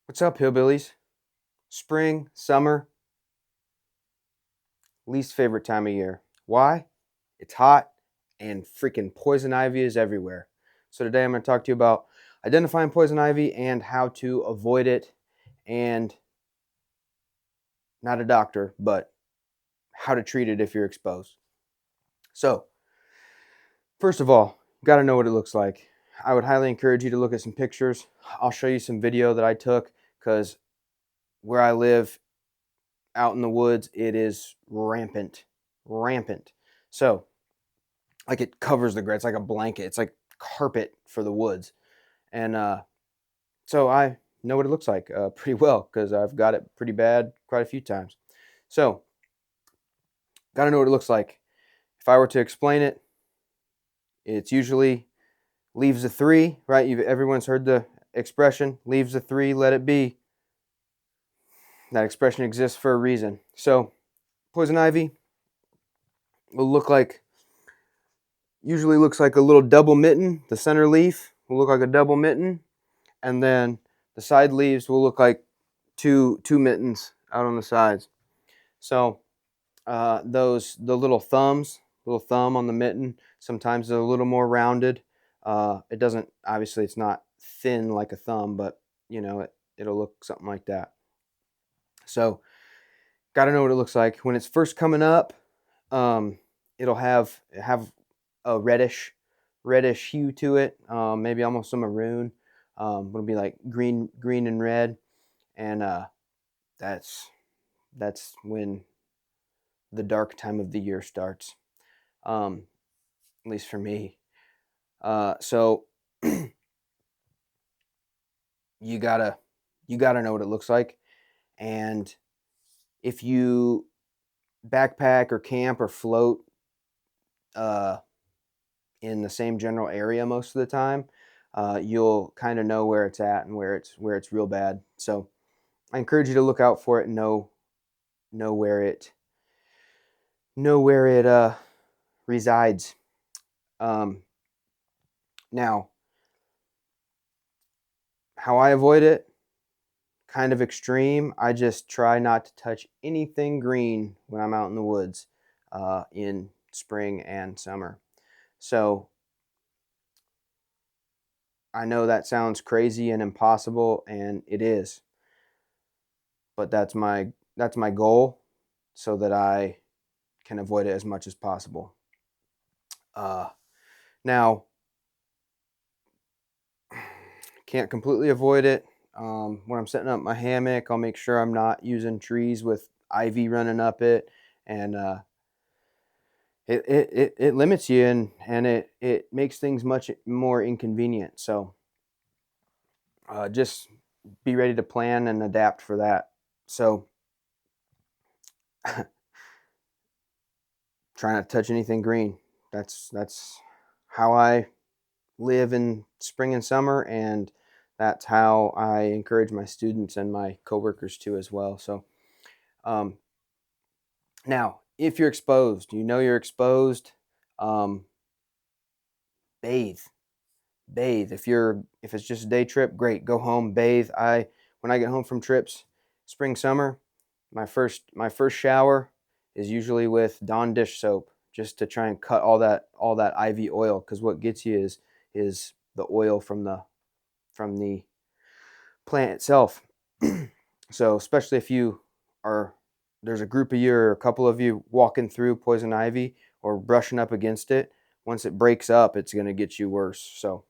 What's up, hillbillies? Spring, summer, least favorite time of year. Why? It's hot and freaking poison ivy is everywhere. So today I'm going to talk to you about identifying poison ivy and how to avoid it, and not a doctor, but how to treat it if you're exposed. So, first of all, you got to know what it looks like. I would highly encourage you to look at some pictures. I'll show you some video that I took because where I live out in the woods, it is rampant, rampant. So, like it covers the grass. It's like a blanket. It's like carpet for the woods. And so I know what it looks like pretty well because I've got it pretty bad quite a few times. So, got to know what it looks like. If I were to explain it, it's usually leaves a three, right? Everyone's heard the expression, leaves a three, let it be. That expression exists for a reason. So, poison ivy will usually looks like a little double mitten. The center leaf will look like a double mitten, and then the side leaves will look like two mittens out on the sides. So the little thumb on the mitten, sometimes they're a little more rounded. It doesn't, obviously it's not thin like a thumb, but it'll look something like that. So got to know what it looks like when it's first coming up. It'll have a reddish hue to it, maybe almost a maroon. It'll be like green and red, and that's when the dark time of the year starts, at least for me. So you gotta know what it looks like, and if you backpack or camp or float in the same general area most of the time, you'll kind of know where it's at and where it's real bad. So I encourage you to look out for it and know where it resides. Now, how I avoid it, kind of extreme. I just try not to touch anything green when I'm out in the woods in spring and summer. So I know that sounds crazy and impossible, and it is, but that's my goal, so that I can avoid it as much as possible. Now, can't completely avoid it. When I'm setting up my hammock, I'll make sure I'm not using trees with ivy running up it, and it limits you, and it makes things much more inconvenient. So just be ready to plan and adapt for that. So try not to touch anything green. That's how I live in spring and summer, and that's how I encourage my students and my coworkers to as well. So um, now, if you're exposed, you're exposed, um, bathe. Bathe. If it's just a day trip, great. Go home, bathe. When I get home from trips, spring, summer, my first shower is usually with Dawn dish soap, just to try and cut all that ivy oil, because what gets you is the oil from the plant itself. So especially if there's a group of you or a couple of you walking through poison ivy or brushing up against it, once it breaks up, it's going to get you worse. So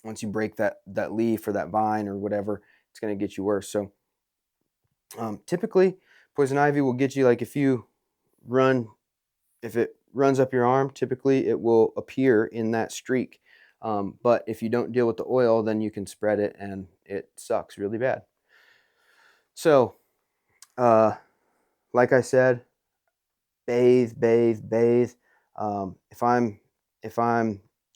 once you break that leaf or that vine or whatever, it's going to get you worse. So typically, poison ivy will get you, like, if it runs up your arm, typically it will appear in that streak. But if you don't deal with the oil, then you can spread it, and it sucks really bad. So, uh, like I said, bathe, bathe, bathe. If I'm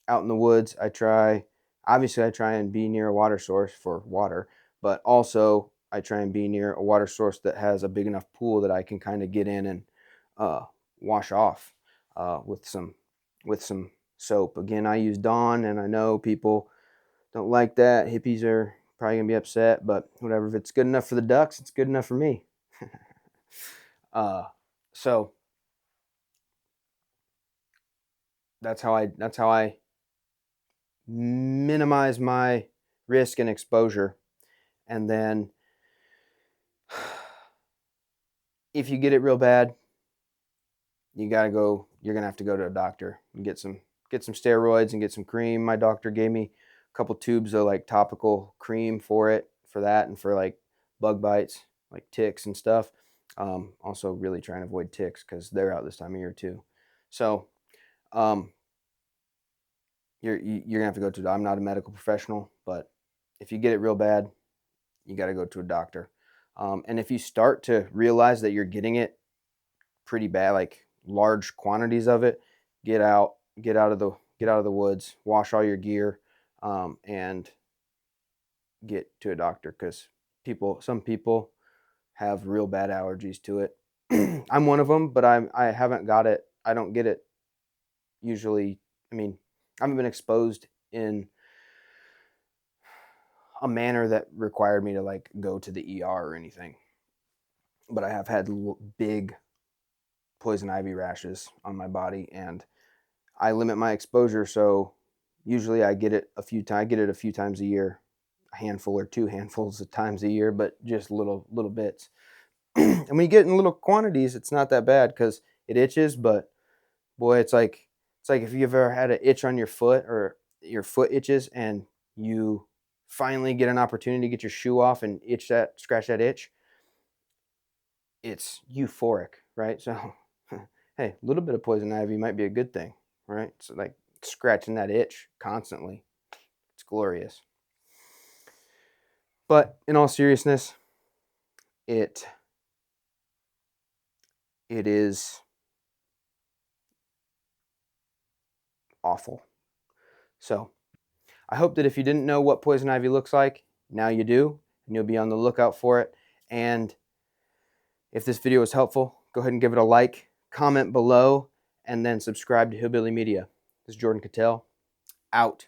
out in the woods, I try and be near a water source for water, but also I try and be near a water source that has a big enough pool that I can kind of get in and uh, wash off with some soap. Again, I use Dawn, and I know people don't like that. Hippies are probably gonna be upset, but whatever. If it's good enough for the ducks, it's good enough for me. So that's how I minimize my risk and exposure. And then if you get it real bad, you're gonna have to go to a doctor and get some steroids and get some cream. My doctor gave me a couple tubes of like topical cream for that, and for like bug bites, like ticks and stuff. Also really trying to avoid ticks because they're out this time of year too. So you're gonna have to go to. I'm not a medical professional, but if you get it real bad, you got to go to a doctor. And if you start to realize that you're getting it pretty bad, like large quantities of it, get out of the woods, wash all your gear, and get to a doctor, because some people have real bad allergies to it. I'm one of them, but I haven't got it. I don't get it usually. I mean, I haven't been exposed in a manner that required me to like go to the ER or anything. But I have had big poison ivy rashes on my body, and I limit my exposure. So usually I get it a few times. I get it a few times a year, a handful or two handfuls of times a year, but just little bits. And when you get in little quantities, it's not that bad because it itches. But boy, it's like if you've ever had an itch on your foot, or your foot itches, and you finally get an opportunity to get your shoe off and scratch that itch. It's euphoric, right? So, hey, a little bit of poison ivy might be a good thing, right? So like scratching that itch constantly, it's glorious. But in all seriousness, it is awful. So I hope that if you didn't know what poison ivy looks like, now you do, and you'll be on the lookout for it. And if this video was helpful, go ahead and give it a like, comment below, and then subscribe to Hillbilly Media. This is Jordan Cattell, out.